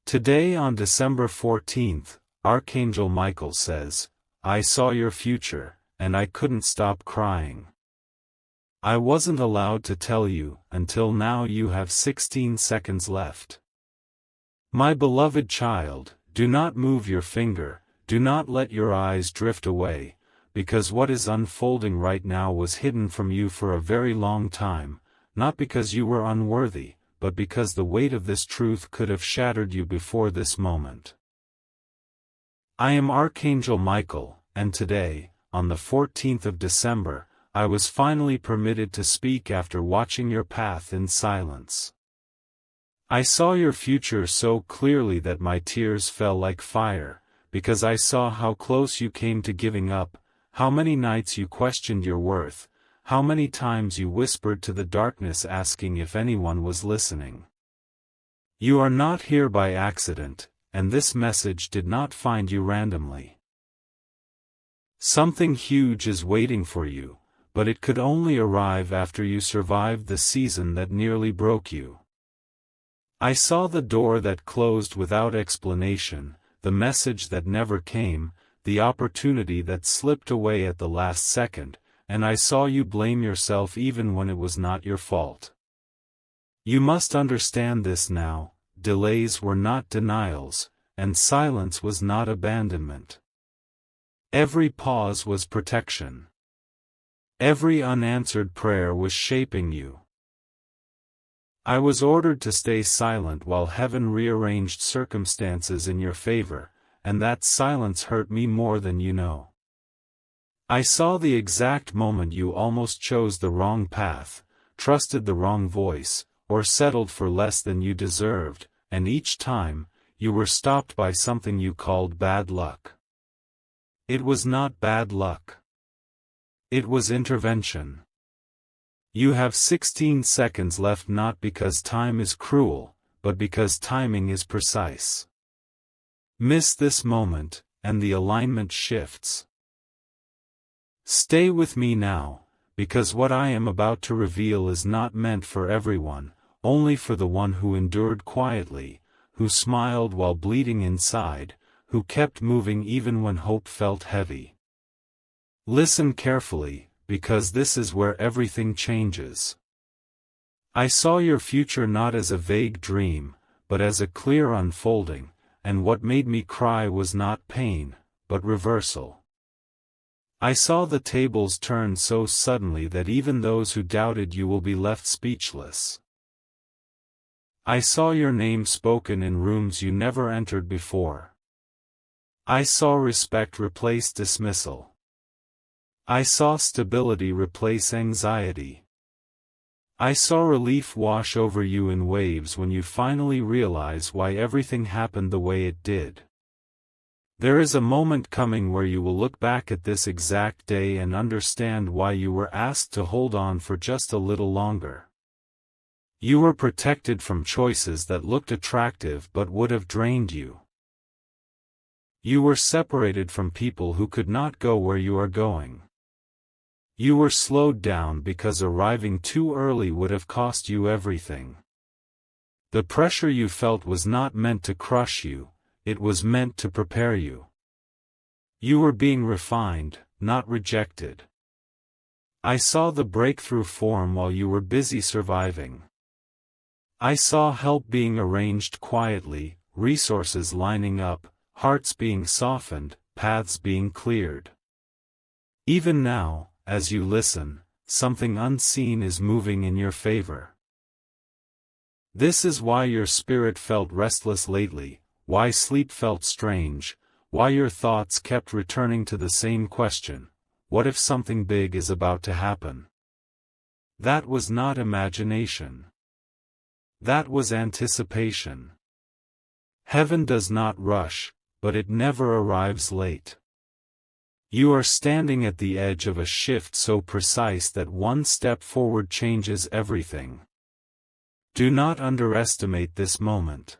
Today on December 14th, Archangel Michael says, I saw your future, and I couldn't stop crying. I wasn't allowed to tell you, until now. You have 16 seconds left. My beloved child, do not move your finger, do not let your eyes drift away, because what is unfolding right now was hidden from you for a very long time, not because you were unworthy, but because the weight of this truth could have shattered you before this moment. I am Archangel Michael, and today, on the 14th of December, I was finally permitted to speak after watching your path in silence. I saw your future so clearly that my tears fell like fire, because I saw how close you came to giving up, how many nights you questioned your worth, how many times you whispered to the darkness asking if anyone was listening. You are not here by accident, and this message did not find you randomly. Something huge is waiting for you, but it could only arrive after you survived the season that nearly broke you. I saw the door that closed without explanation, the message that never came, the opportunity that slipped away at the last second, and I saw you blame yourself even when it was not your fault. You must understand this now: delays were not denials, and silence was not abandonment. Every pause was protection. Every unanswered prayer was shaping you. I was ordered to stay silent while heaven rearranged circumstances in your favor, and that silence hurt me more than you know. I saw the exact moment you almost chose the wrong path, trusted the wrong voice, or settled for less than you deserved, and each time, you were stopped by something you called bad luck. It was not bad luck. It was intervention. You have 16 seconds left, not because time is cruel, but because timing is precise. Miss this moment, and the alignment shifts. Stay with me now, because what I am about to reveal is not meant for everyone, only for the one who endured quietly, who smiled while bleeding inside, who kept moving even when hope felt heavy. Listen carefully, because this is where everything changes. I saw your future not as a vague dream, but as a clear unfolding, and what made me cry was not pain, but reversal. I saw the tables turn so suddenly that even those who doubted you will be left speechless. I saw your name spoken in rooms you never entered before. I saw respect replace dismissal. I saw stability replace anxiety. I saw relief wash over you in waves when you finally realize why everything happened the way it did. There is a moment coming where you will look back at this exact day and understand why you were asked to hold on for just a little longer. You were protected from choices that looked attractive but would have drained you. You were separated from people who could not go where you are going. You were slowed down because arriving too early would have cost you everything. The pressure you felt was not meant to crush you, it was meant to prepare you. You were being refined, not rejected. I saw the breakthrough form while you were busy surviving. I saw help being arranged quietly, resources lining up, hearts being softened, paths being cleared. Even now, as you listen, something unseen is moving in your favor. This is why your spirit felt restless lately, why sleep felt strange, why your thoughts kept returning to the same question: what if something big is about to happen? That was not imagination. That was anticipation. Heaven does not rush, but it never arrives late. You are standing at the edge of a shift so precise that one step forward changes everything. Do not underestimate this moment.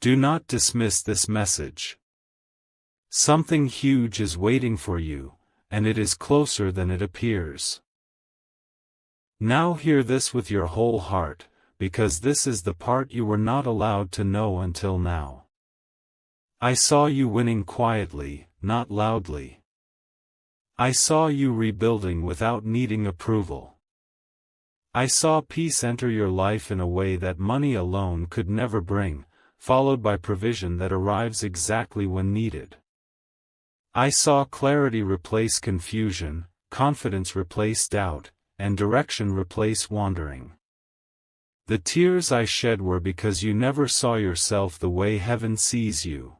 Do not dismiss this message. Something huge is waiting for you, and it is closer than it appears. Now hear this with your whole heart, because this is the part you were not allowed to know until now. I saw you winning quietly, not loudly. I saw you rebuilding without needing approval. I saw peace enter your life in a way that money alone could never bring, followed by provision that arrives exactly when needed. I saw clarity replace confusion, confidence replace doubt, and direction replace wandering. The tears I shed were because you never saw yourself the way heaven sees you.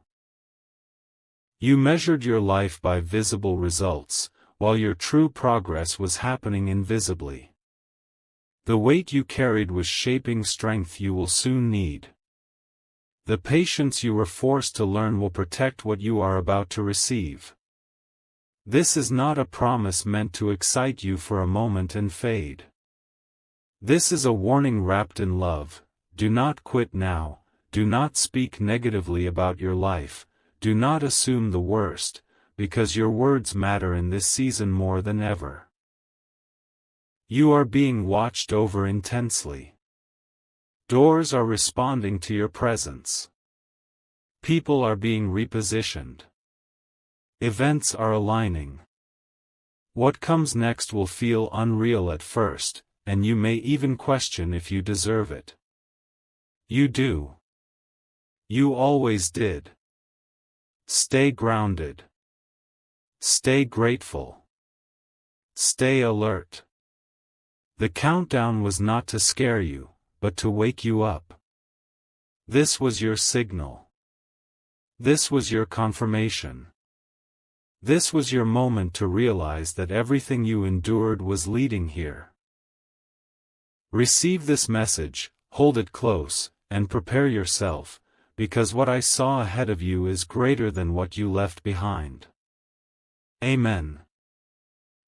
You measured your life by visible results, while your true progress was happening invisibly. The weight you carried was shaping strength you will soon need. The patience you were forced to learn will protect what you are about to receive. This is not a promise meant to excite you for a moment and fade. This is a warning wrapped in love. Do not quit now, do not speak negatively about your life, do not assume the worst, because your words matter in this season more than ever. You are being watched over intensely. Doors are responding to your presence. People are being repositioned. Events are aligning. What comes next will feel unreal at first, and you may even question if you deserve it. You do. You always did. Stay grounded. Stay grateful. Stay alert. The countdown was not to scare you, but to wake you up. This was your signal. This was your confirmation. This was your moment to realize that everything you endured was leading here. Receive this message, hold it close, and prepare yourself, because what I saw ahead of you is greater than what you left behind. Amen.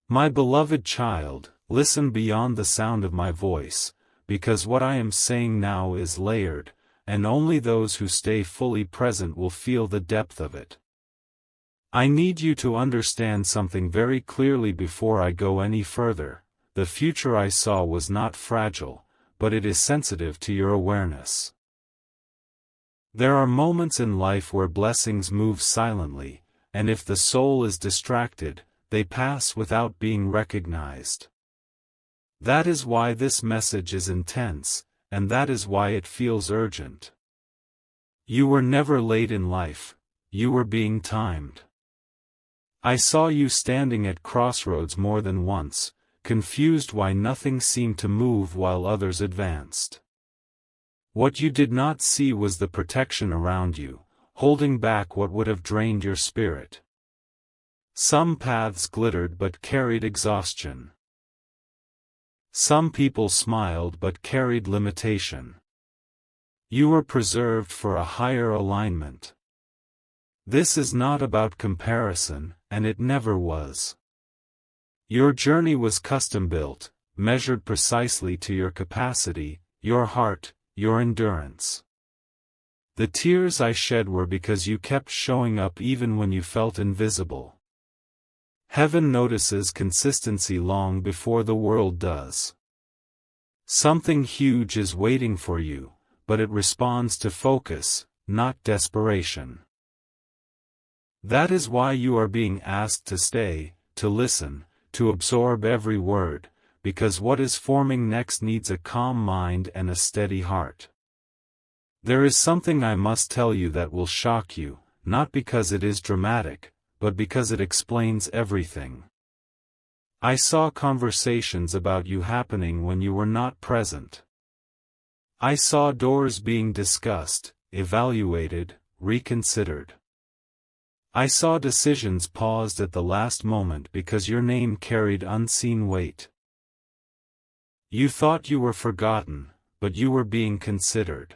My beloved child, listen beyond the sound of my voice, because what I am saying now is layered, and only those who stay fully present will feel the depth of it. I need you to understand something very clearly before I go any further. The future I saw was not fragile, but it is sensitive to your awareness. There are moments in life where blessings move silently, and if the soul is distracted, they pass without being recognized. That is why this message is intense, and that is why it feels urgent. You were never late in life, you were being timed. I saw you standing at crossroads more than once, confused why nothing seemed to move while others advanced. What you did not see was the protection around you, holding back what would have drained your spirit. Some paths glittered but carried exhaustion. Some people smiled but carried limitation. You were preserved for a higher alignment. This is not about comparison, and it never was. Your journey was custom-built, measured precisely to your capacity, your heart, your endurance. The tears I shed were because you kept showing up even when you felt invisible. Heaven notices consistency long before the world does. Something huge is waiting for you, but it responds to focus, not desperation. That is why you are being asked to stay, to listen, to absorb every word, because what is forming next needs a calm mind and a steady heart. There is something I must tell you that will shock you, not because it is dramatic, but because it explains everything. I saw conversations about you happening when you were not present. I saw doors being discussed, evaluated, reconsidered. I saw decisions paused at the last moment because your name carried unseen weight. You thought you were forgotten, but you were being considered.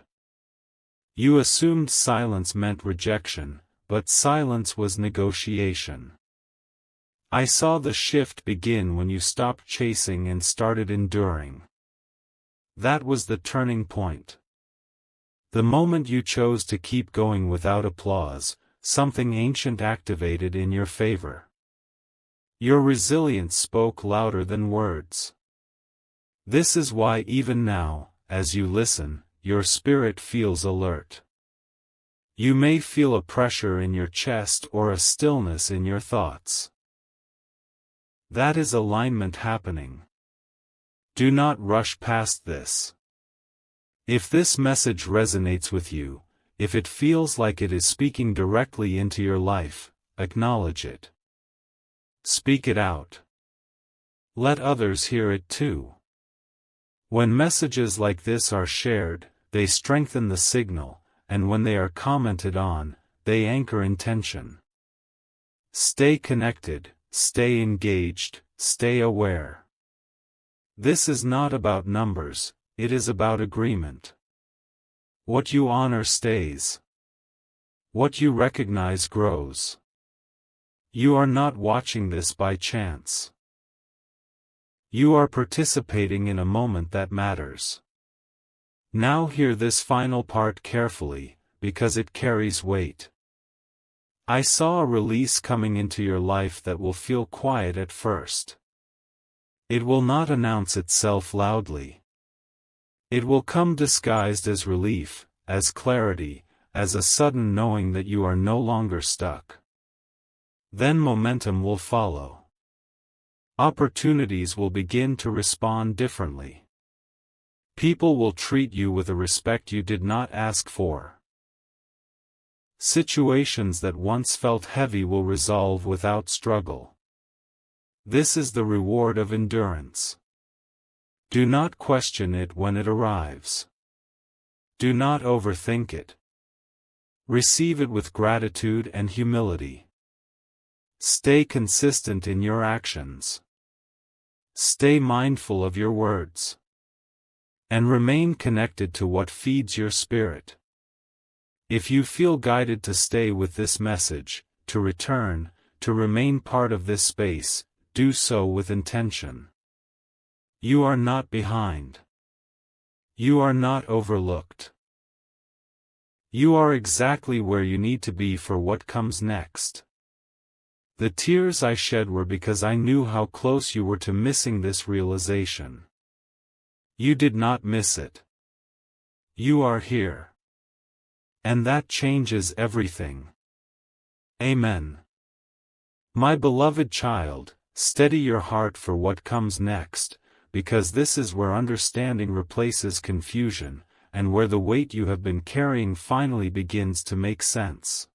You assumed silence meant rejection, but silence was negotiation. I saw the shift begin when you stopped chasing and started enduring. That was the turning point. The moment you chose to keep going without applause, something ancient activated in your favor. Your resilience spoke louder than words. This is why even now, as you listen, your spirit feels alert. You may feel a pressure in your chest or a stillness in your thoughts. That is alignment happening. Do not rush past this. If this message resonates with you, if it feels like it is speaking directly into your life, acknowledge it. Speak it out. Let others hear it too. When messages like this are shared, they strengthen the signal, and when they are commented on, they anchor intention. Stay connected, stay engaged, stay aware. This is not about numbers, it is about agreement. What you honor stays. What you recognize grows. You are not watching this by chance. You are participating in a moment that matters. Now hear this final part carefully, because it carries weight. I saw a release coming into your life that will feel quiet at first. It will not announce itself loudly. It will come disguised as relief, as clarity, as a sudden knowing that you are no longer stuck. Then momentum will follow. Opportunities will begin to respond differently. People will treat you with a respect you did not ask for. Situations that once felt heavy will resolve without struggle. This is the reward of endurance. Do not question it when it arrives. Do not overthink it. Receive it with gratitude and humility. Stay consistent in your actions. Stay mindful of your words. And remain connected to what feeds your spirit. If you feel guided to stay with this message, to return, to remain part of this space, do so with intention. You are not behind. You are not overlooked. You are exactly where you need to be for what comes next. The tears I shed were because I knew how close you were to missing this realization. You did not miss it. You are here. And that changes everything. Amen. My beloved child, steady your heart for what comes next, because this is where understanding replaces confusion, and where the weight you have been carrying finally begins to make sense.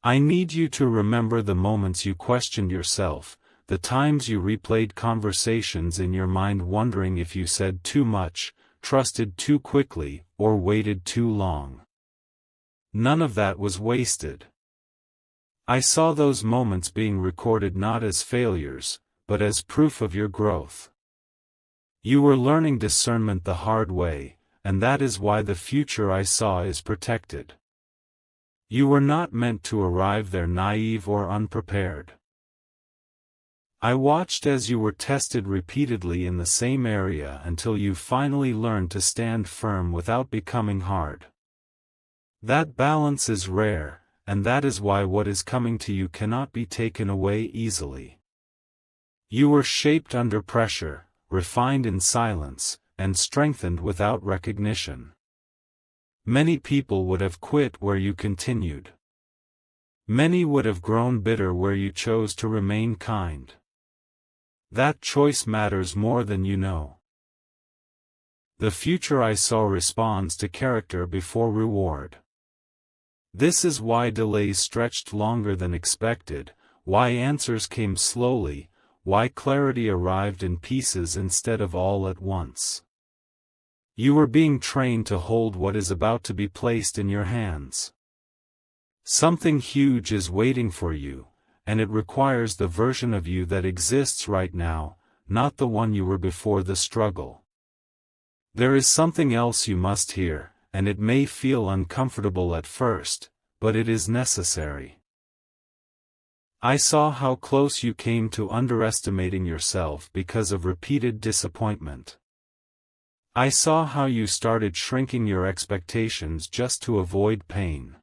I need you to remember the moments you questioned yourself, the times you replayed conversations in your mind wondering if you said too much, trusted too quickly, or waited too long. None of that was wasted. I saw those moments being recorded not as failures, but as proof of your growth. You were learning discernment the hard way, and that is why the future I saw is protected. You were not meant to arrive there naive or unprepared. I watched as you were tested repeatedly in the same area until you finally learned to stand firm without becoming hard. That balance is rare, and that is why what is coming to you cannot be taken away easily. You were shaped under pressure, refined in silence, and strengthened without recognition. Many people would have quit where you continued. Many would have grown bitter where you chose to remain kind. That choice matters more than you know. The future I saw responds to character before reward. This is why delays stretched longer than expected, why answers came slowly, why clarity arrived in pieces instead of all at once. You are being trained to hold what is about to be placed in your hands. Something huge is waiting for you, and it requires the version of you that exists right now, not the one you were before the struggle. There is something else you must hear, and it may feel uncomfortable at first, but it is necessary. I saw how close you came to underestimating yourself because of repeated disappointment. I saw how you started shrinking your expectations just to avoid pain.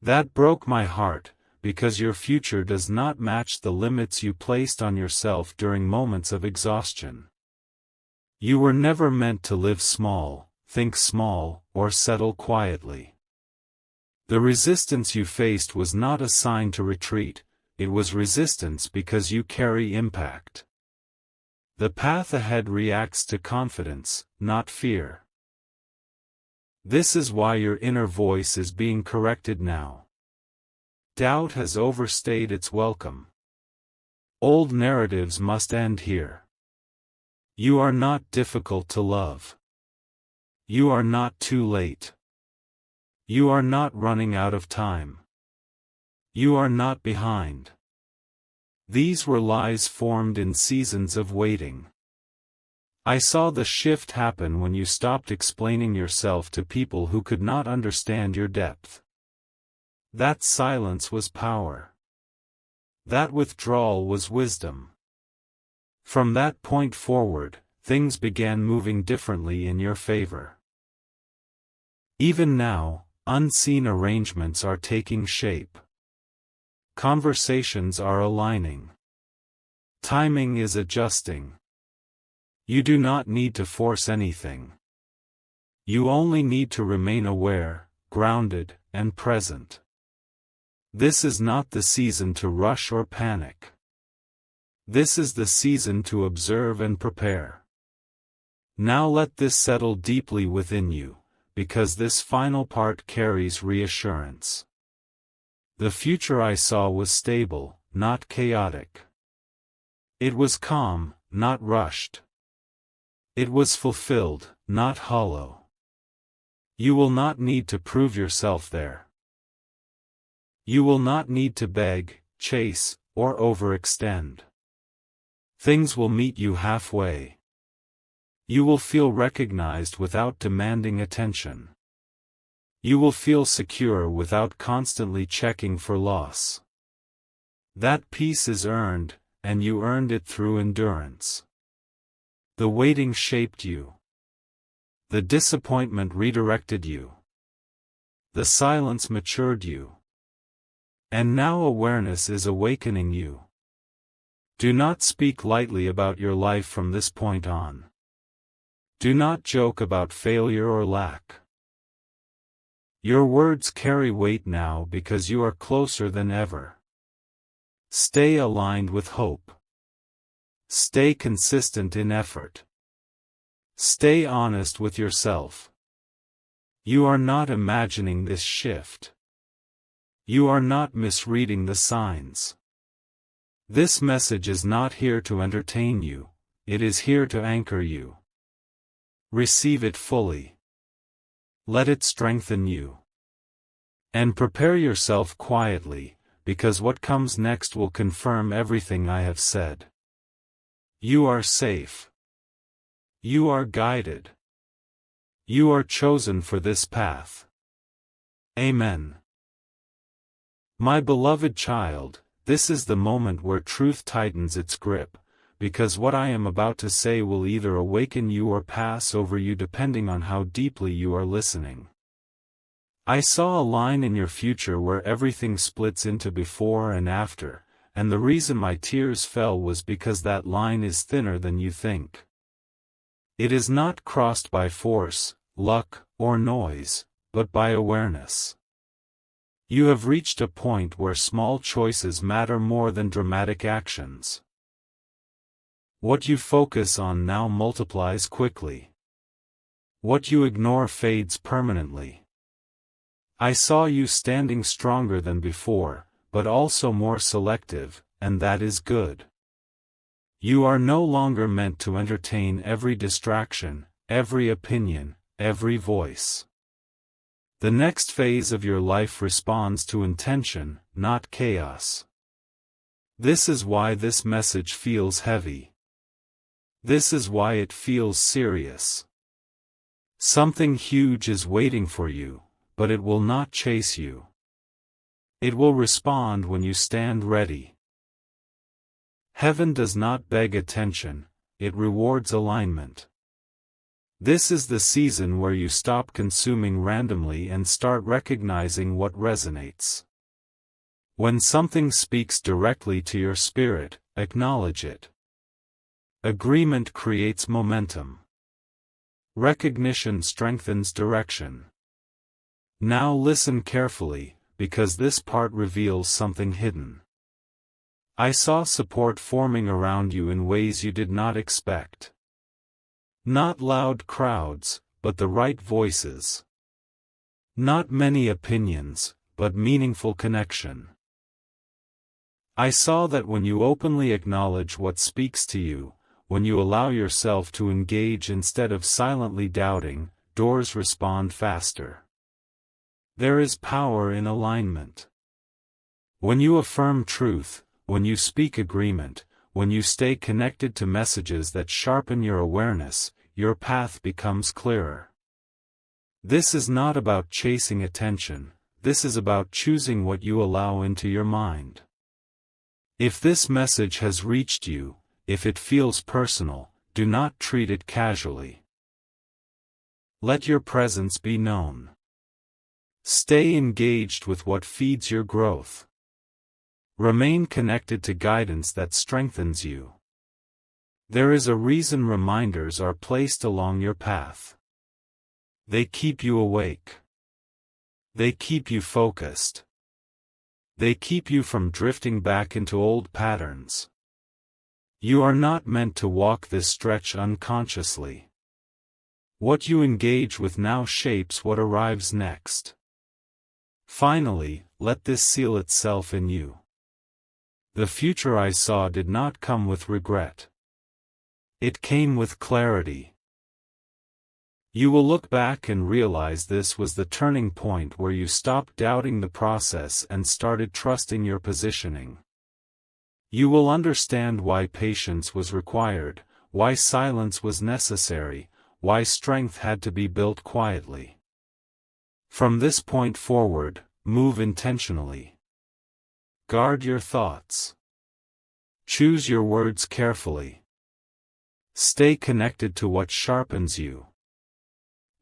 That broke my heart, because your future does not match the limits you placed on yourself during moments of exhaustion. You were never meant to live small, think small, or settle quietly. The resistance you faced was not a sign to retreat, it was resistance because you carry impact. The path ahead reacts to confidence, not fear. This is why your inner voice is being corrected now. Doubt has overstayed its welcome. Old narratives must end here. You are not difficult to love. You are not too late. You are not running out of time. You are not behind. These were lies formed in seasons of waiting. I saw the shift happen when you stopped explaining yourself to people who could not understand your depth. That silence was power. That withdrawal was wisdom. From that point forward, things began moving differently in your favor. Even now, unseen arrangements are taking shape. Conversations are aligning. Timing is adjusting. You do not need to force anything. You only need to remain aware, grounded, and present. This is not the season to rush or panic. This is the season to observe and prepare. Now let this settle deeply within you, because this final part carries reassurance. The future I saw was stable, not chaotic. It was calm, not rushed. It was fulfilled, not hollow. You will not need to prove yourself there. You will not need to beg, chase, or overextend. Things will meet you halfway. You will feel recognized without demanding attention. You will feel secure without constantly checking for loss. That peace is earned, and you earned it through endurance. The waiting shaped you. The disappointment redirected you. The silence matured you. And now awareness is awakening you. Do not speak lightly about your life from this point on. Do not joke about failure or lack. Your words carry weight now because you are closer than ever. Stay aligned with hope. Stay consistent in effort. Stay honest with yourself. You are not imagining this shift. You are not misreading the signs. This message is not here to entertain you, it is here to anchor you. Receive it fully. Let it strengthen you. And prepare yourself quietly, because what comes next will confirm everything I have said. You are safe. You are guided. You are chosen for this path. Amen. My beloved child, this is the moment where truth tightens its grip, because what I am about to say will either awaken you or pass over you depending on how deeply you are listening. I saw a line in your future where everything splits into before and after, and the reason my tears fell was because that line is thinner than you think. It is not crossed by force, luck, or noise, but by awareness. You have reached a point where small choices matter more than dramatic actions. What you focus on now multiplies quickly. What you ignore fades permanently. I saw you standing stronger than before, but also more selective, and that is good. You are no longer meant to entertain every distraction, every opinion, every voice. The next phase of your life responds to intention, not chaos. This is why this message feels heavy. This is why it feels serious. Something huge is waiting for you, but it will not chase you. It will respond when you stand ready. Heaven does not beg attention, it rewards alignment. This is the season where you stop consuming randomly and start recognizing what resonates. When something speaks directly to your spirit, acknowledge it. Agreement creates momentum. Recognition strengthens direction. Now listen carefully, because this part reveals something hidden. I saw support forming around you in ways you did not expect. Not loud crowds, but the right voices. Not many opinions, but meaningful connection. I saw that when you openly acknowledge what speaks to you, when you allow yourself to engage instead of silently doubting, doors respond faster. There is power in alignment. When you affirm truth, when you speak agreement, when you stay connected to messages that sharpen your awareness, your path becomes clearer. This is not about chasing attention, this is about choosing what you allow into your mind. If this message has reached you, if it feels personal, do not treat it casually. Let your presence be known. Stay engaged with what feeds your growth. Remain connected to guidance that strengthens you. There is a reason reminders are placed along your path. They keep you awake. They keep you focused. They keep you from drifting back into old patterns. You are not meant to walk this stretch unconsciously. What you engage with now shapes what arrives next. Finally, let this seal itself in you. The future I saw did not come with regret. It came with clarity. You will look back and realize this was the turning point where you stopped doubting the process and started trusting your positioning. You will understand why patience was required, why silence was necessary, why strength had to be built quietly. From this point forward, move intentionally. Guard your thoughts. Choose your words carefully. Stay connected to what sharpens you.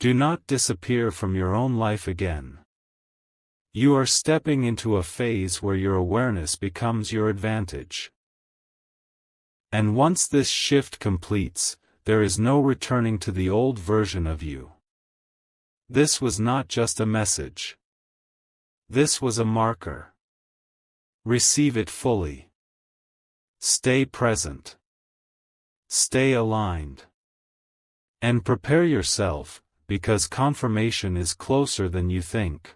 Do not disappear from your own life again. You are stepping into a phase where your awareness becomes your advantage. And once this shift completes, there is no returning to the old version of you. This was not just a message. This was a marker. Receive it fully. Stay present. Stay aligned. And prepare yourself, because confirmation is closer than you think.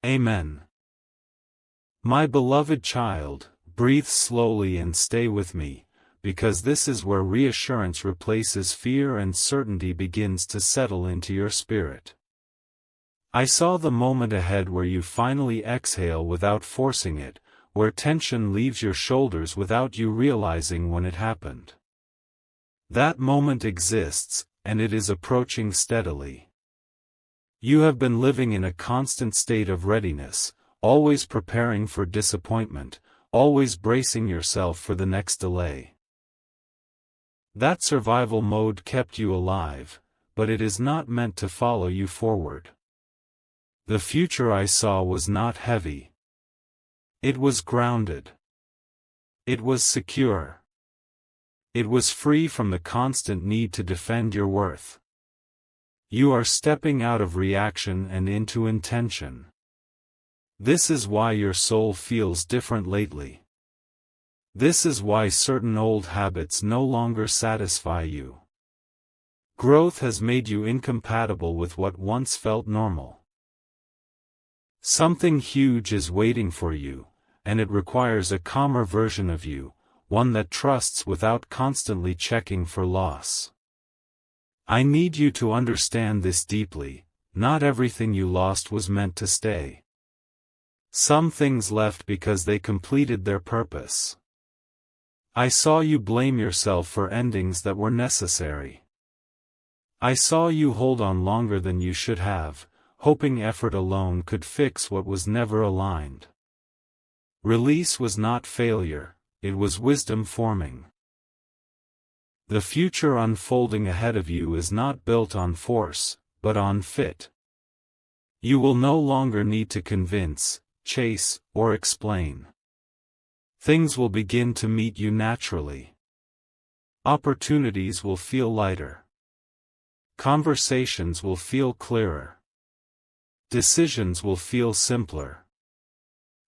Amen. My beloved child, breathe slowly and stay with me, because this is where reassurance replaces fear and certainty begins to settle into your spirit. I saw the moment ahead where you finally exhale without forcing it, where tension leaves your shoulders without you realizing when it happened. That moment exists, and it is approaching steadily. You have been living in a constant state of readiness, always preparing for disappointment, always bracing yourself for the next delay. That survival mode kept you alive, but it is not meant to follow you forward. The future I saw was not heavy. It was grounded. It was secure. It was free from the constant need to defend your worth. You are stepping out of reaction and into intention. This is why your soul feels different lately. This is why certain old habits no longer satisfy you. Growth has made you incompatible with what once felt normal. Something huge is waiting for you, and it requires a calmer version of you, one that trusts without constantly checking for loss. I need you to understand this deeply. Not everything you lost was meant to stay. Some things left because they completed their purpose. I saw you blame yourself for endings that were necessary. I saw you hold on longer than you should have, hoping effort alone could fix what was never aligned. Release was not failure, it was wisdom forming. The future unfolding ahead of you is not built on force, but on fit. You will no longer need to convince, chase, or explain. Things will begin to meet you naturally. Opportunities will feel lighter. Conversations will feel clearer. Decisions will feel simpler.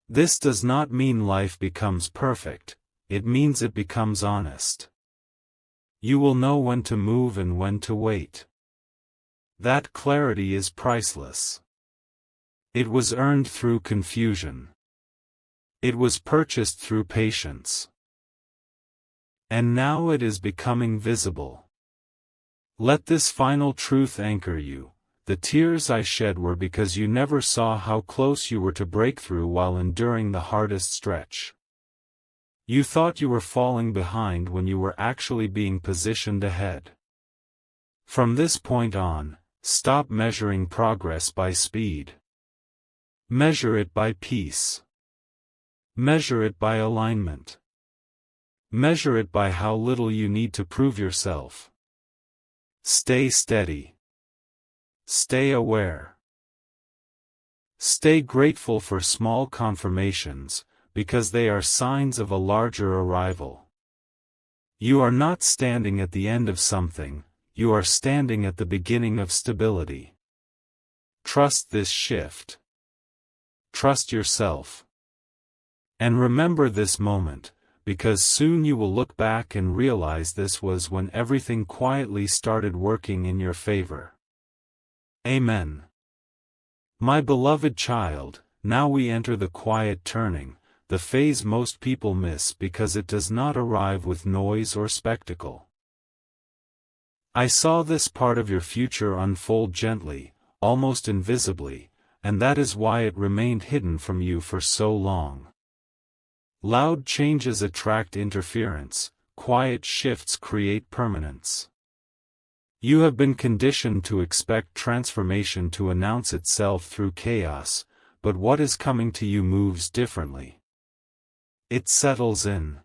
This does not mean life becomes perfect, it means it becomes honest. You will know when to move and when to wait. That clarity is priceless. It was earned through confusion. It was purchased through patience. And now it is becoming visible. Let this final truth anchor you. The tears I shed were because you never saw how close you were to breakthrough while enduring the hardest stretch. You thought you were falling behind when you were actually being positioned ahead. From this point on, stop measuring progress by speed. Measure it by peace. Measure it by alignment. Measure it by how little you need to prove yourself. Stay steady. Stay aware. Stay grateful for small confirmations, because they are signs of a larger arrival. You are not standing at the end of something, you are standing at the beginning of stability. Trust this shift. Trust yourself. And remember this moment, because soon you will look back and realize this was when everything quietly started working in your favor. Amen. My beloved child, now we enter the quiet turning, the phase most people miss because it does not arrive with noise or spectacle. I saw this part of your future unfold gently, almost invisibly, and that is why it remained hidden from you for so long. Loud changes attract interference, quiet shifts create permanence. You have been conditioned to expect transformation to announce itself through chaos, but what is coming to you moves differently. It settles in.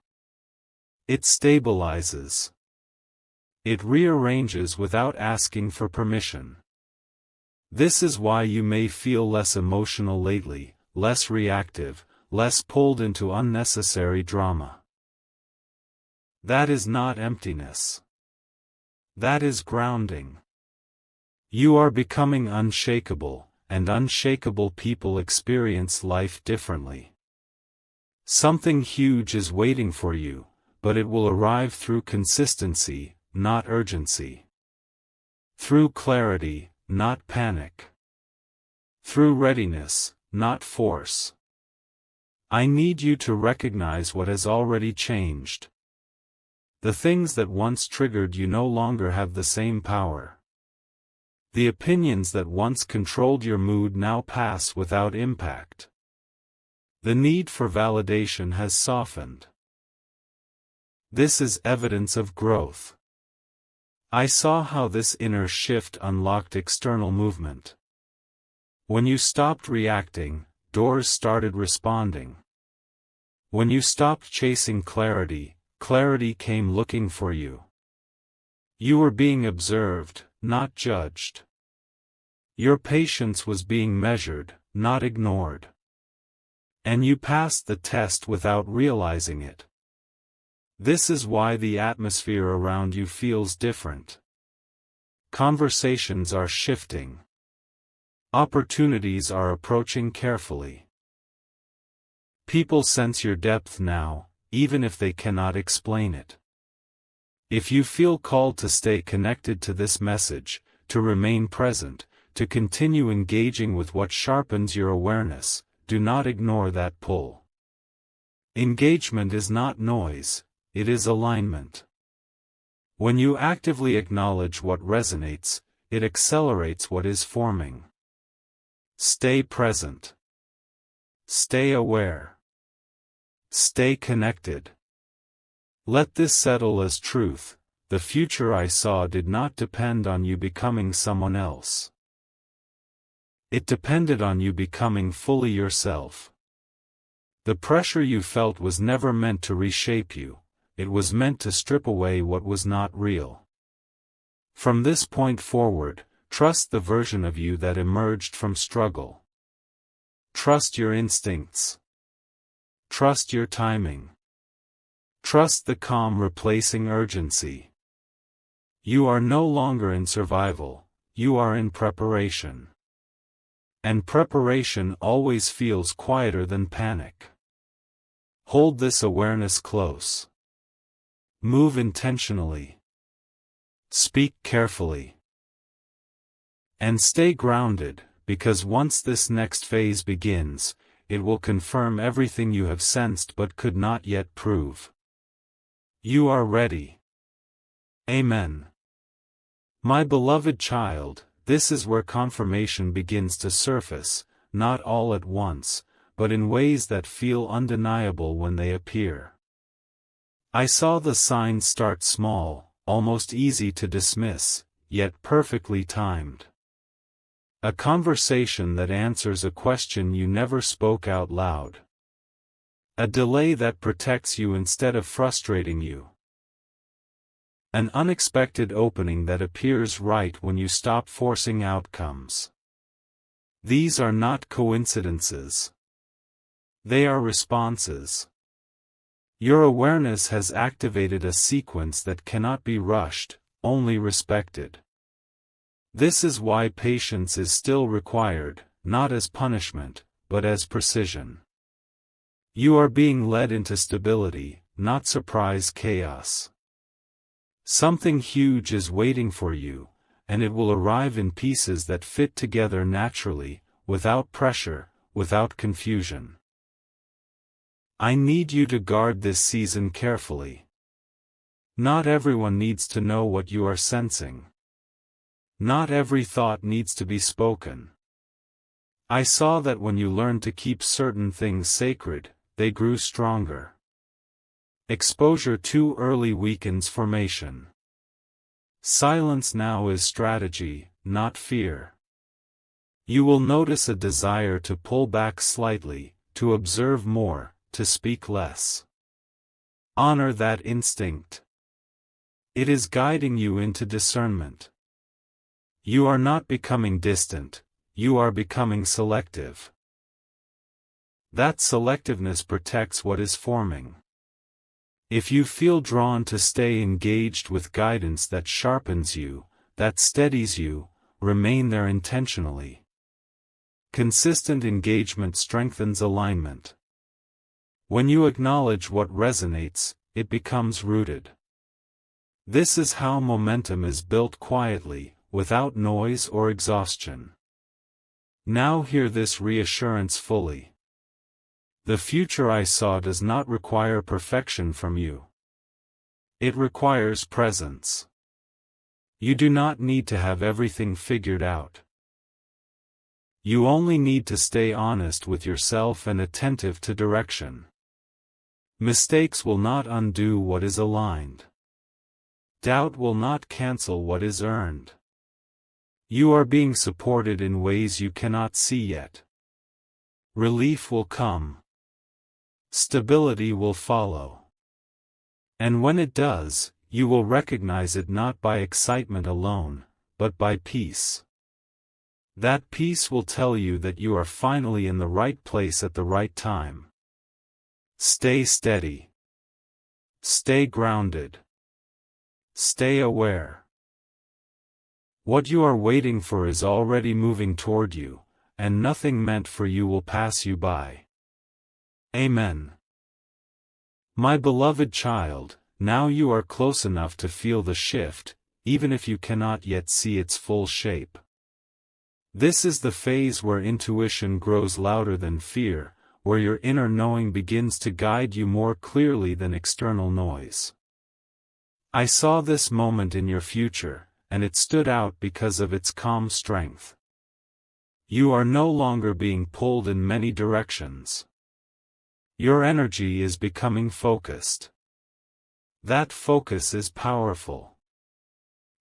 It stabilizes. It rearranges without asking for permission. This is why you may feel less emotional lately, less reactive, less pulled into unnecessary drama. That is not emptiness. That is grounding. You are becoming unshakable, and unshakable people experience life differently. Something huge is waiting for you, but it will arrive through consistency, not urgency. Through clarity, not panic. Through readiness, not force. I need you to recognize what has already changed. The things that once triggered you no longer have the same power. The opinions that once controlled your mood now pass without impact. The need for validation has softened. This is evidence of growth. I saw how this inner shift unlocked external movement. When you stopped reacting, doors started responding. When you stopped chasing clarity, clarity came looking for you. You were being observed, not judged. Your patience was being measured, not ignored. And you passed the test without realizing it. This is why the atmosphere around you feels different. Conversations are shifting. Opportunities are approaching carefully. People sense your depth now, even if they cannot explain it. If you feel called to stay connected to this message, to remain present, to continue engaging with what sharpens your awareness, do not ignore that pull. Engagement is not noise, it is alignment. When you actively acknowledge what resonates, it accelerates what is forming. Stay present. Stay aware. Stay connected. Let this settle as truth. The future I saw did not depend on you becoming someone else. It depended on you becoming fully yourself. The pressure you felt was never meant to reshape you, it was meant to strip away what was not real. From this point forward, trust the version of you that emerged from struggle. Trust your instincts. Trust your timing. Trust the calm replacing urgency. You are no longer in survival, you are in preparation. And preparation always feels quieter than panic. Hold this awareness close. Move intentionally. Speak carefully. And stay grounded, because once this next phase begins, it will confirm everything you have sensed but could not yet prove. You are ready. Amen. My beloved child, this is where confirmation begins to surface, not all at once, but in ways that feel undeniable when they appear. I saw the signs start small, almost easy to dismiss, yet perfectly timed. A conversation that answers a question you never spoke out loud. A delay that protects you instead of frustrating you. An unexpected opening that appears right when you stop forcing outcomes. These are not coincidences. They are responses. Your awareness has activated a sequence that cannot be rushed, only respected. This is why patience is still required, not as punishment, but as precision. You are being led into stability, not surprise chaos. Something huge is waiting for you, and it will arrive in pieces that fit together naturally, without pressure, without confusion. I need you to guard this season carefully. Not everyone needs to know what you are sensing. Not every thought needs to be spoken. I saw that when you learned to keep certain things sacred, they grew stronger. Exposure too early weakens formation. Silence now is strategy, not fear. You will notice a desire to pull back slightly, to observe more, to speak less. Honor that instinct. It is guiding you into discernment. You are not becoming distant, you are becoming selective. That selectiveness protects what is forming. If you feel drawn to stay engaged with guidance that sharpens you, that steadies you, remain there intentionally. Consistent engagement strengthens alignment. When you acknowledge what resonates, it becomes rooted. This is how momentum is built quietly, without noise or exhaustion. Now hear this reassurance fully. The future I saw does not require perfection from you. It requires presence. You do not need to have everything figured out. You only need to stay honest with yourself and attentive to direction. Mistakes will not undo what is aligned. Doubt will not cancel what is earned. You are being supported in ways you cannot see yet. Relief will come. Stability will follow. And when it does, you will recognize it not by excitement alone, but by peace. That peace will tell you that you are finally in the right place at the right time. Stay steady. Stay grounded. Stay aware. What you are waiting for is already moving toward you, and nothing meant for you will pass you by. Amen. My beloved child, now you are close enough to feel the shift, even if you cannot yet see its full shape. This is the phase where intuition grows louder than fear, where your inner knowing begins to guide you more clearly than external noise. I saw this moment in your future, and it stood out because of its calm strength. You are no longer being pulled in many directions. Your energy is becoming focused. That focus is powerful.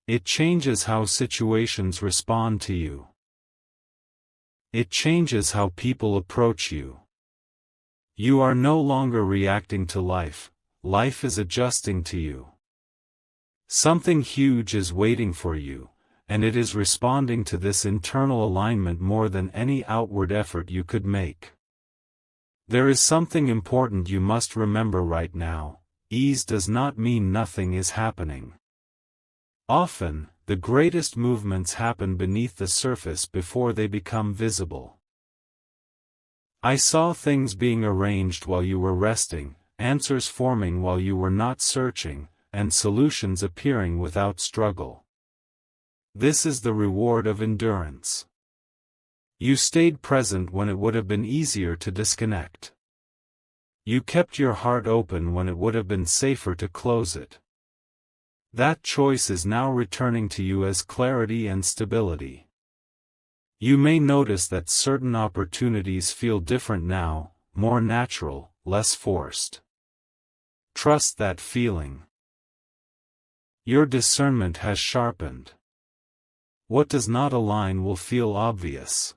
It changes how situations respond to you. It changes how people approach you. You are no longer reacting to life, life is adjusting to you. Something huge is waiting for you, and it is responding to this internal alignment more than any outward effort you could make. There is something important you must remember right now: ease does not mean nothing is happening. Often, the greatest movements happen beneath the surface before they become visible. I saw things being arranged while you were resting, answers forming while you were not searching, and solutions appearing without struggle. This is the reward of endurance. You stayed present when it would have been easier to disconnect. You kept your heart open when it would have been safer to close it. That choice is now returning to you as clarity and stability. You may notice that certain opportunities feel different now, more natural, less forced. Trust that feeling. Your discernment has sharpened. What does not align will feel obvious.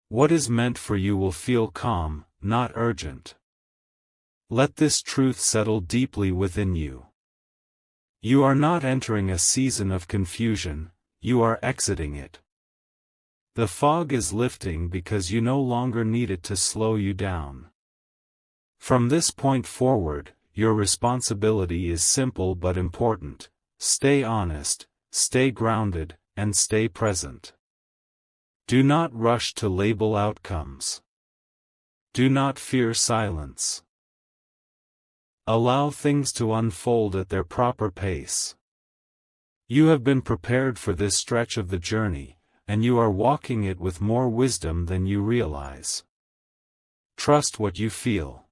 What is meant for you will feel calm, not urgent. Let this truth settle deeply within you. You are not entering a season of confusion, you are exiting it. The fog is lifting because you no longer need it to slow you down. From this point forward, your responsibility is simple but important: stay honest, stay grounded, and stay present. Do not rush to label outcomes. Do not fear silence. Allow things to unfold at their proper pace. You have been prepared for this stretch of the journey, and you are walking it with more wisdom than you realize. Trust what you feel.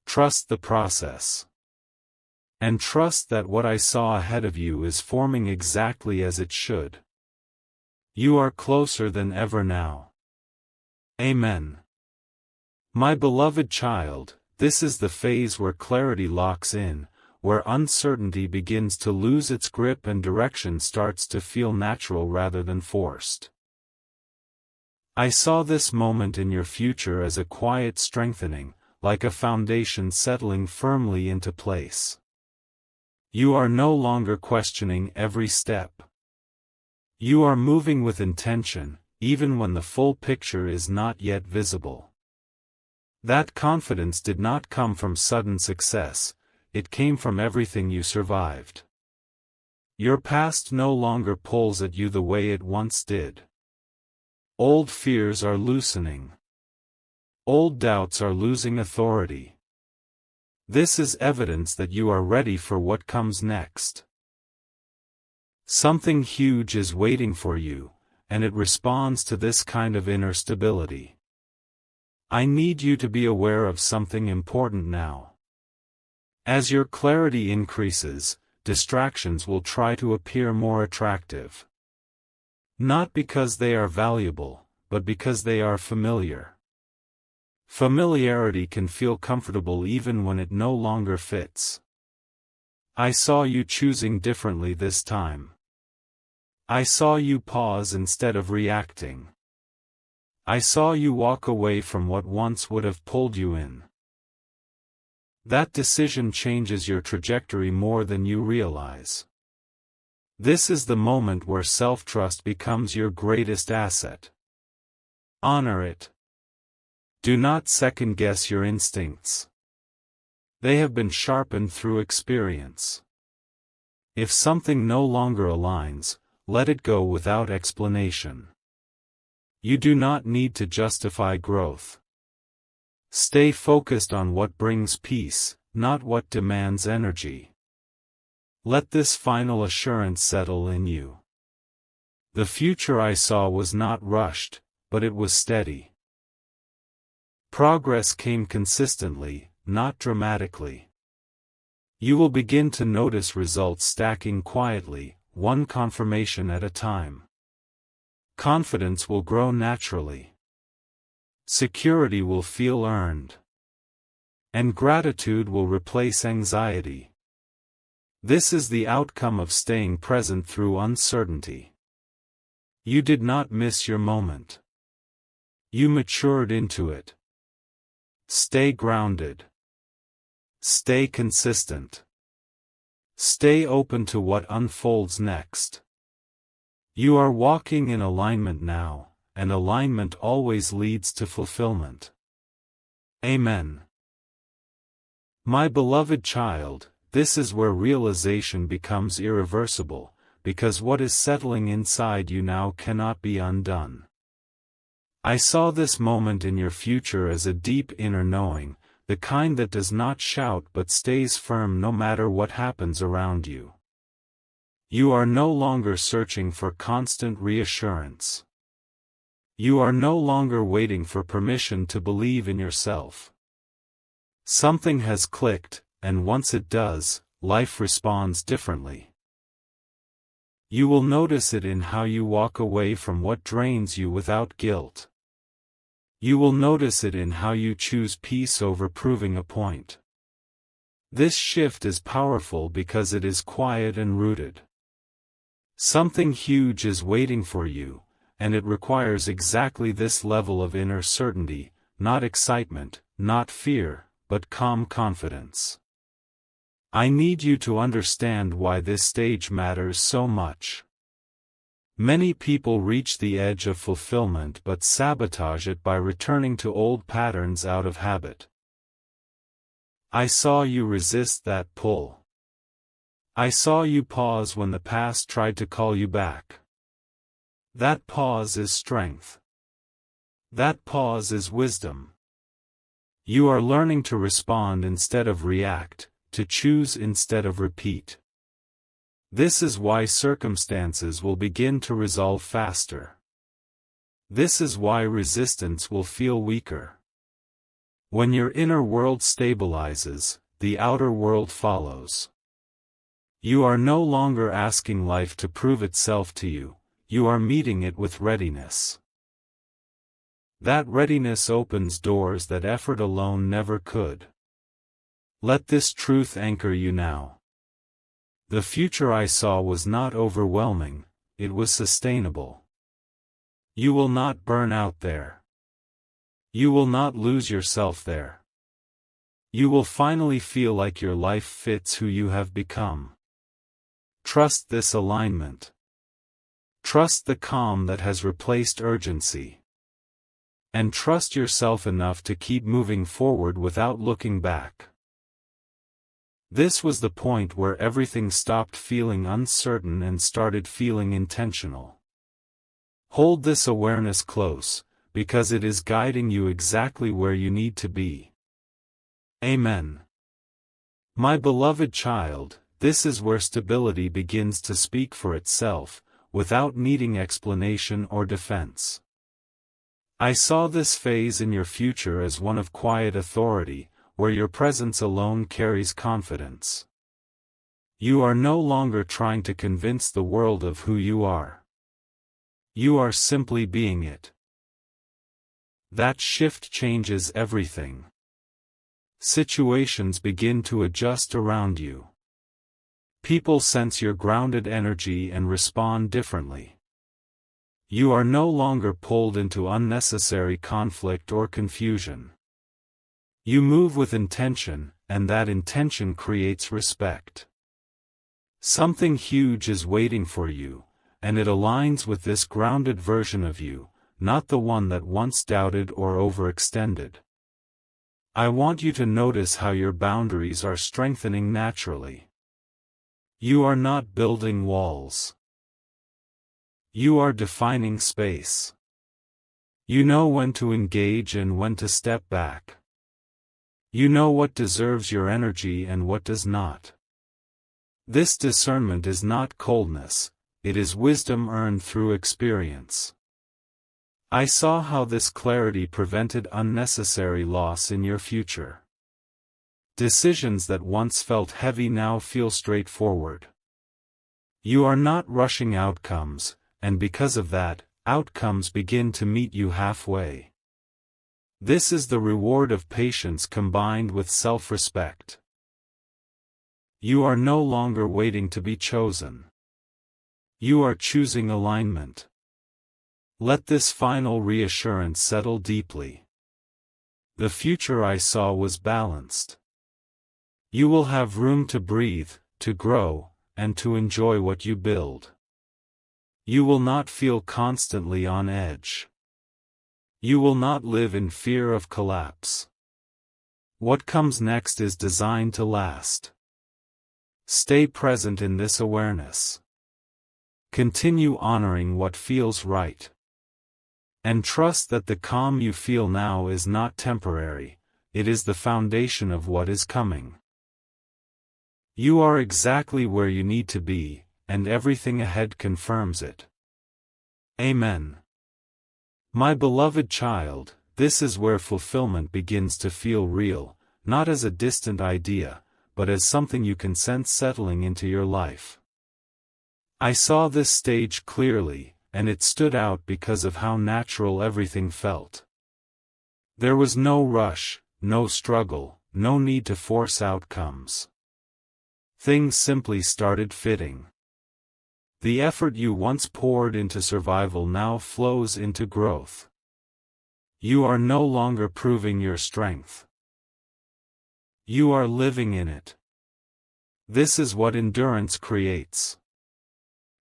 Trust the process. And trust that what I saw ahead of you is forming exactly as it should. You are closer than ever now. Amen. My beloved child, this is the phase where clarity locks in, where uncertainty begins to lose its grip and direction starts to feel natural rather than forced. I saw this moment in your future as a quiet strengthening, like a foundation settling firmly into place. You are no longer questioning every step. You are moving with intention, even when the full picture is not yet visible. That confidence did not come from sudden success, it came from everything you survived. Your past no longer pulls at you the way it once did. Old fears are loosening. Old doubts are losing authority. This is evidence that you are ready for what comes next. Something huge is waiting for you, and it responds to this kind of inner stability. I need you to be aware of something important now. As your clarity increases, distractions will try to appear more attractive. Not because they are valuable, but because they are familiar. Familiarity can feel comfortable even when it no longer fits. I saw you choosing differently this time. I saw you pause instead of reacting. I saw you walk away from what once would have pulled you in. That decision changes your trajectory more than you realize. This is the moment where self-trust becomes your greatest asset. Honor it. Do not second-guess your instincts. They have been sharpened through experience. If something no longer aligns, let it go without explanation. You do not need to justify growth. Stay focused on what brings peace, not what demands energy. Let this final assurance settle in you. The future I saw was not rushed, but it was steady. Progress came consistently, not dramatically. You will begin to notice results stacking quietly, one confirmation at a time. Confidence will grow naturally. Security will feel earned. And gratitude will replace anxiety. This is the outcome of staying present through uncertainty. You did not miss your moment. You matured into it. Stay grounded. Stay consistent. Stay open to what unfolds next. You are walking in alignment now, and alignment always leads to fulfillment. Amen. My beloved child, this is where realization becomes irreversible, because what is settling inside you now cannot be undone. I saw this moment in your future as a deep inner knowing, the kind that does not shout but stays firm no matter what happens around you. You are no longer searching for constant reassurance. You are no longer waiting for permission to believe in yourself. Something has clicked, and once it does, life responds differently. You will notice it in how you walk away from what drains you without guilt. You will notice it in how you choose peace over proving a point. This shift is powerful because it is quiet and rooted. Something huge is waiting for you, and it requires exactly this level of inner certainty, not excitement, not fear, but calm confidence. I need you to understand why this stage matters so much. Many people reach the edge of fulfillment but sabotage it by returning to old patterns out of habit. I saw you resist that pull. I saw you pause when the past tried to call you back. That pause is strength. That pause is wisdom. You are learning to respond instead of react, to choose instead of repeat. This is why circumstances will begin to resolve faster. This is why resistance will feel weaker. When your inner world stabilizes, the outer world follows. You are no longer asking life to prove itself to you, you are meeting it with readiness. That readiness opens doors that effort alone never could. Let this truth anchor you now. The future I saw was not overwhelming, it was sustainable. You will not burn out there. You will not lose yourself there. You will finally feel like your life fits who you have become. Trust this alignment. Trust the calm that has replaced urgency. And trust yourself enough to keep moving forward without looking back. This was the point where everything stopped feeling uncertain and started feeling intentional. Hold this awareness close, because it is guiding you exactly where you need to be. Amen. My beloved child, this is where stability begins to speak for itself, without needing explanation or defense. I saw this phase in your future as one of quiet authority, where your presence alone carries confidence. You are no longer trying to convince the world of who you are. You are simply being it. That shift changes everything. Situations begin to adjust around you. People sense your grounded energy and respond differently. You are no longer pulled into unnecessary conflict or confusion. You move with intention, and that intention creates respect. Something huge is waiting for you, and it aligns with this grounded version of you, not the one that once doubted or overextended. I want you to notice how your boundaries are strengthening naturally. You are not building walls. You are defining space. You know when to engage and when to step back. You know what deserves your energy and what does not. This discernment is not coldness, it is wisdom earned through experience. I saw how this clarity prevented unnecessary loss in your future. Decisions that once felt heavy now feel straightforward. You are not rushing outcomes, and because of that, outcomes begin to meet you halfway. This is the reward of patience combined with self-respect. You are no longer waiting to be chosen. You are choosing alignment. Let this final reassurance settle deeply. The future I saw was balanced. You will have room to breathe, to grow, and to enjoy what you build. You will not feel constantly on edge. You will not live in fear of collapse. What comes next is designed to last. Stay present in this awareness. Continue honoring what feels right. And trust that the calm you feel now is not temporary, it is the foundation of what is coming. You are exactly where you need to be, and everything ahead confirms it. Amen. My beloved child, this is where fulfillment begins to feel real, not as a distant idea, but as something you can sense settling into your life. I saw this stage clearly, and it stood out because of how natural everything felt. There was no rush, no struggle, no need to force outcomes. Things simply started fitting. The effort you once poured into survival now flows into growth. You are no longer proving your strength. You are living in it. This is what endurance creates.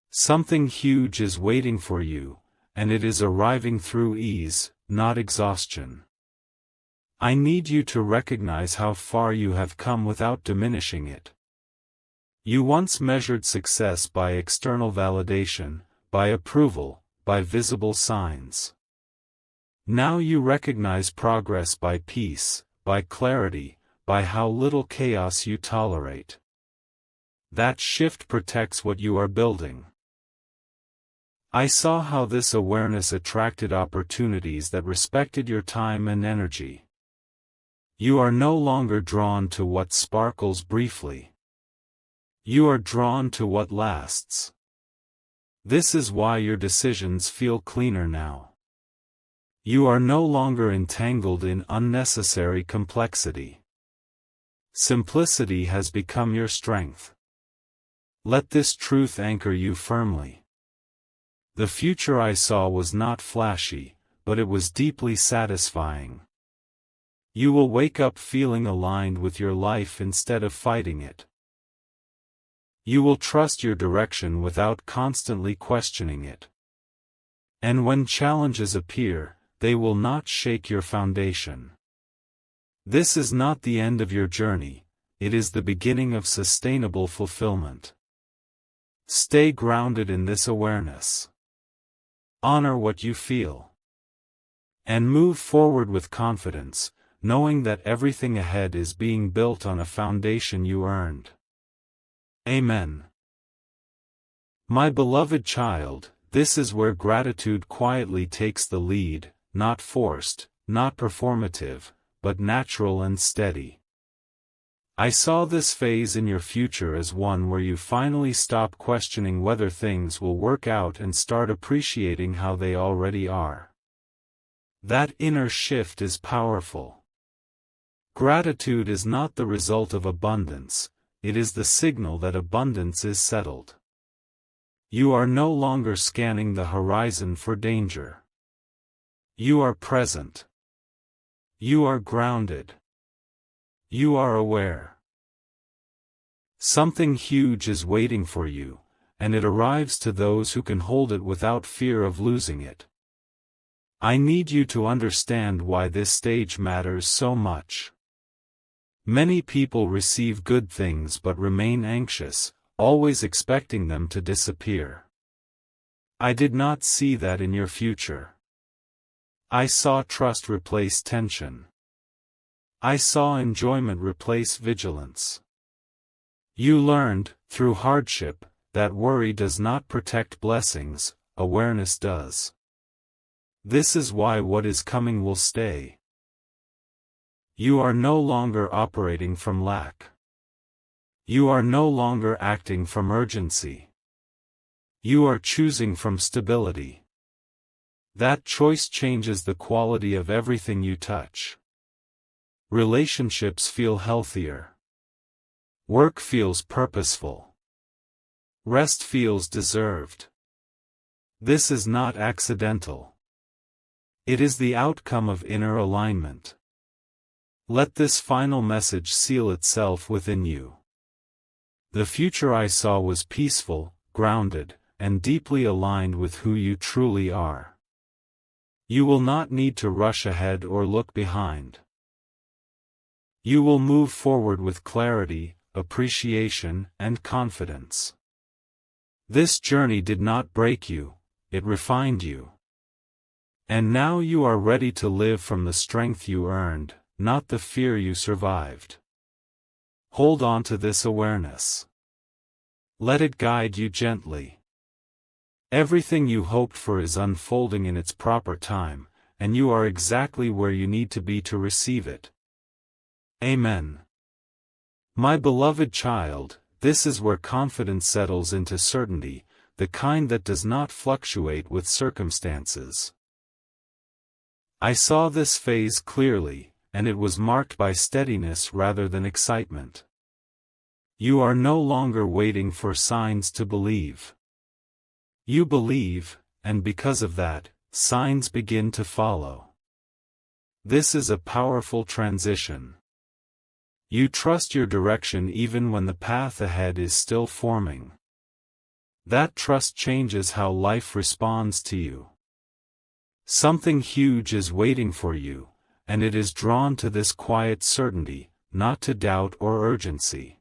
Something huge is waiting for you, and it is arriving through ease, not exhaustion. I need you to recognize how far you have come without diminishing it. You once measured success by external validation, by approval, by visible signs. Now you recognize progress by peace, by clarity, by how little chaos you tolerate. That shift protects what you are building. I saw how this awareness attracted opportunities that respected your time and energy. You are no longer drawn to what sparkles briefly. You are drawn to what lasts. This is why your decisions feel cleaner now. You are no longer entangled in unnecessary complexity. Simplicity has become your strength. Let this truth anchor you firmly. The future I saw was not flashy, but it was deeply satisfying. You will wake up feeling aligned with your life instead of fighting it. You will trust your direction without constantly questioning it. And when challenges appear, they will not shake your foundation. This is not the end of your journey, it is the beginning of sustainable fulfillment. Stay grounded in this awareness. Honor what you feel. And move forward with confidence, knowing that everything ahead is being built on a foundation you earned. Amen. My beloved child, this is where gratitude quietly takes the lead, not forced, not performative, but natural and steady. I saw this phase in your future as one where you finally stop questioning whether things will work out and start appreciating how they already are. That inner shift is powerful. Gratitude is not the result of abundance, it is the signal that abundance is settled. You are no longer scanning the horizon for danger. You are present. You are grounded. You are aware. Something huge is waiting for you, and it arrives to those who can hold it without fear of losing it. I need you to understand why this stage matters so much. Many people receive good things but remain anxious, always expecting them to disappear. I did not see that in your future. I saw trust replace tension. I saw enjoyment replace vigilance. You learned, through hardship, that worry does not protect blessings, awareness does. This is why what is coming will stay. You are no longer operating from lack. You are no longer acting from urgency. You are choosing from stability. That choice changes the quality of everything you touch. Relationships feel healthier. Work feels purposeful. Rest feels deserved. This is not accidental. It is the outcome of inner alignment. Let this final message seal itself within you. The future I saw was peaceful, grounded, and deeply aligned with who you truly are. You will not need to rush ahead or look behind. You will move forward with clarity, appreciation, and confidence. This journey did not break you, it refined you. And now you are ready to live from the strength you earned, not the fear you survived. Hold on to this awareness. Let it guide you gently. Everything you hoped for is unfolding in its proper time, and you are exactly where you need to be to receive it. Amen. My beloved child, this is where confidence settles into certainty, the kind that does not fluctuate with circumstances. I saw this phase clearly, and it was marked by steadiness rather than excitement. You are no longer waiting for signs to believe. You believe, and because of that, signs begin to follow. This is a powerful transition. You trust your direction even when the path ahead is still forming. That trust changes how life responds to you. Something huge is waiting for you, and it is drawn to this quiet certainty, not to doubt or urgency.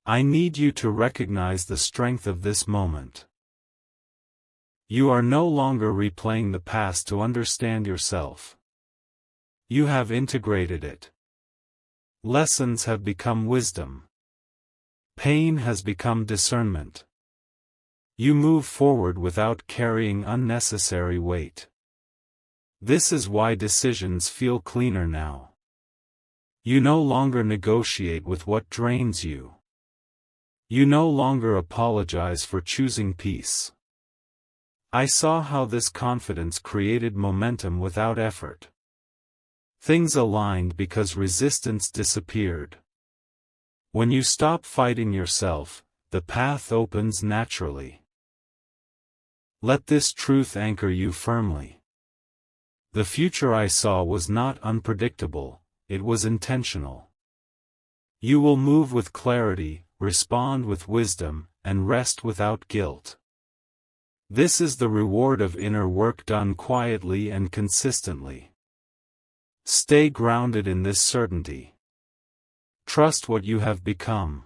I need you to recognize the strength of this moment. You are no longer replaying the past to understand yourself. You have integrated it. Lessons have become wisdom. Pain has become discernment. You move forward without carrying unnecessary weight. This is why decisions feel cleaner now. You no longer negotiate with what drains you. You no longer apologize for choosing peace. I saw how this confidence created momentum without effort. Things aligned because resistance disappeared. When you stop fighting yourself, the path opens naturally. Let this truth anchor you firmly. The future I saw was not unpredictable, it was intentional. You will move with clarity, respond with wisdom, and rest without guilt. This is the reward of inner work done quietly and consistently. Stay grounded in this certainty. Trust what you have become.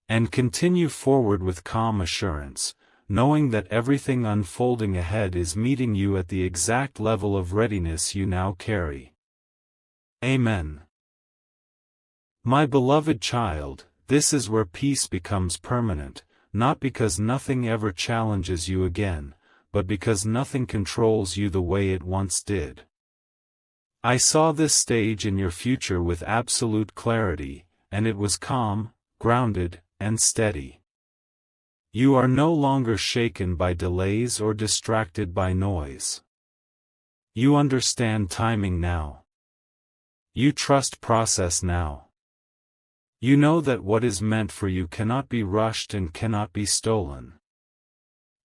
And continue forward with calm assurance, knowing that everything unfolding ahead is meeting you at the exact level of readiness you now carry. Amen. My beloved child, this is where peace becomes permanent, not because nothing ever challenges you again, but because nothing controls you the way it once did. I saw this stage in your future with absolute clarity, and it was calm, grounded, and steady. You are no longer shaken by delays or distracted by noise. You understand timing now. You trust process now. You know that what is meant for you cannot be rushed and cannot be stolen.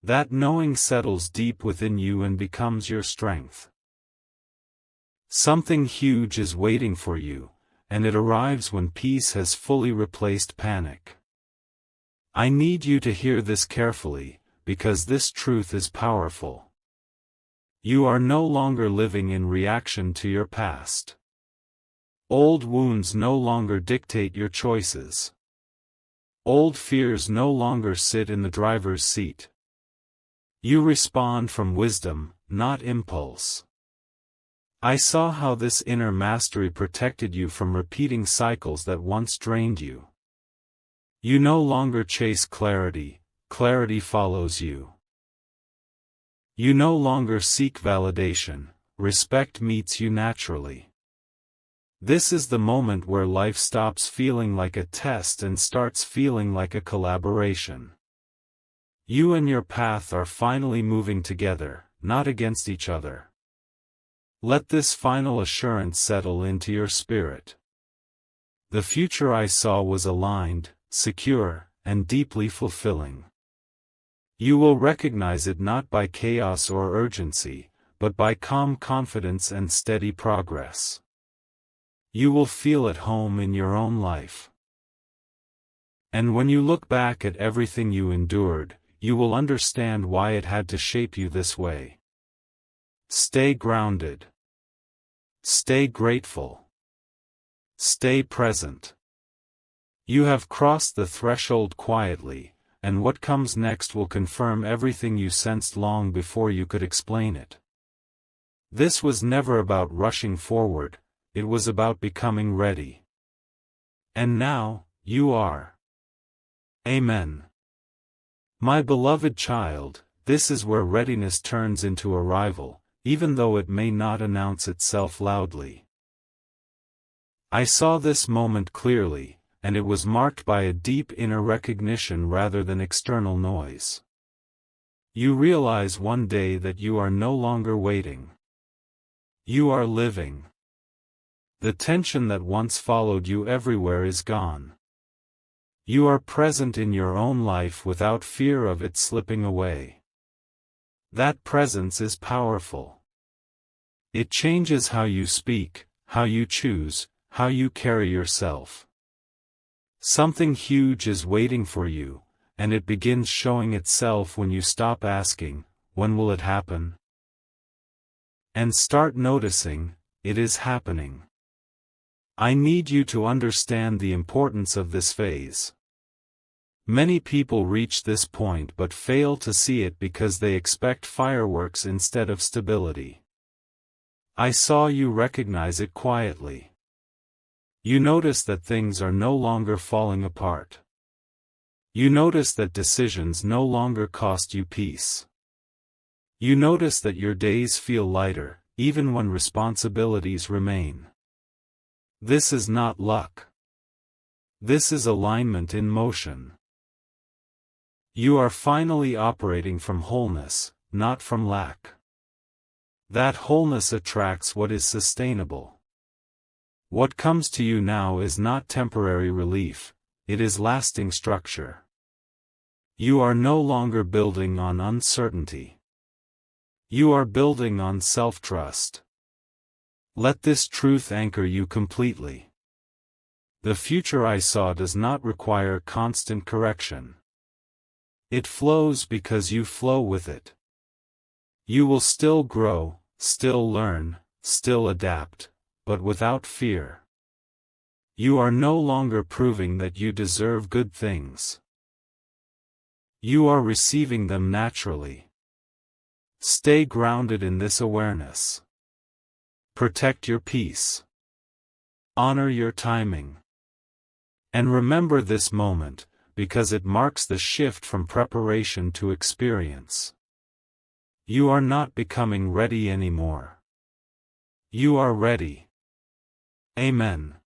That knowing settles deep within you and becomes your strength. Something huge is waiting for you, and it arrives when peace has fully replaced panic. I need you to hear this carefully, because this truth is powerful. You are no longer living in reaction to your past. Old wounds no longer dictate your choices. Old fears no longer sit in the driver's seat. You respond from wisdom, not impulse. I saw how this inner mastery protected you from repeating cycles that once drained you. You no longer chase clarity, clarity follows you. You no longer seek validation, respect meets you naturally. This is the moment where life stops feeling like a test and starts feeling like a collaboration. You and your path are finally moving together, not against each other. Let this final assurance settle into your spirit. The future I saw was aligned, secure, and deeply fulfilling. You will recognize it not by chaos or urgency, but by calm confidence and steady progress. You will feel at home in your own life. And when you look back at everything you endured, you will understand why it had to shape you this way. Stay grounded. Stay grateful. Stay present. You have crossed the threshold quietly, and what comes next will confirm everything you sensed long before you could explain it. This was never about rushing forward, it was about becoming ready. And now, you are. Amen. My beloved child, this is where readiness turns into arrival, even though it may not announce itself loudly. I saw this moment clearly, and it was marked by a deep inner recognition rather than external noise. You realize one day that you are no longer waiting. You are living. The tension that once followed you everywhere is gone. You are present in your own life without fear of it slipping away. That presence is powerful. It changes how you speak, how you choose, how you carry yourself. Something huge is waiting for you, and it begins showing itself when you stop asking, "When will it happen?" and start noticing, it is happening. I need you to understand the importance of this phase. Many people reach this point but fail to see it because they expect fireworks instead of stability. I saw you recognize it quietly. You notice that things are no longer falling apart. You notice that decisions no longer cost you peace. You notice that your days feel lighter, even when responsibilities remain. This is not luck. This is alignment in motion. You are finally operating from wholeness, not from lack. That wholeness attracts what is sustainable. What comes to you now is not temporary relief, it is lasting structure. You are no longer building on uncertainty. You are building on self-trust. Let this truth anchor you completely. The future I saw does not require constant correction. It flows because you flow with it. You will still grow, still learn, still adapt, but without fear. You are no longer proving that you deserve good things. You are receiving them naturally. Stay grounded in this awareness. Protect your peace. Honor your timing. And remember this moment, because it marks the shift from preparation to experience. You are not becoming ready anymore. You are ready. Amen.